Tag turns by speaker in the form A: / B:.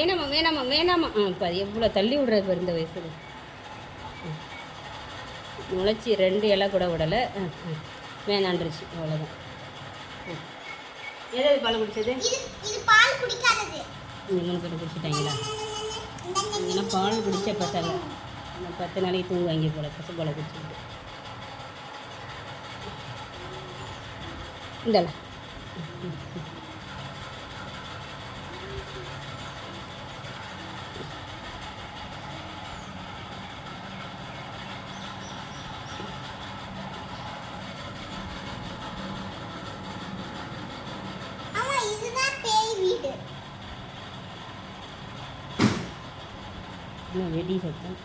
A: வேணாமா வேணாமா வேணாமா இப்போ அது எவ்வளோ தள்ளி விடுறது பாரு இந்த வயசில். முளைச்சி 2 இலை கூட விடலை. வேணான்றுச்சு அவ்வளோதான். எதாவது பால் குடிச்சது?
B: பால் குடிக்காதது.
A: நீங்கள் 3 பேரும் குடிச்சிட்டாங்களா? ஏன்னா பால் குடித்த பசங்க 10 நாளைக்கு தூங்குவாங்க போல பசும்பாலை குடிச்சுக்கிட்டு. இந்தல வெடி சத்தம்.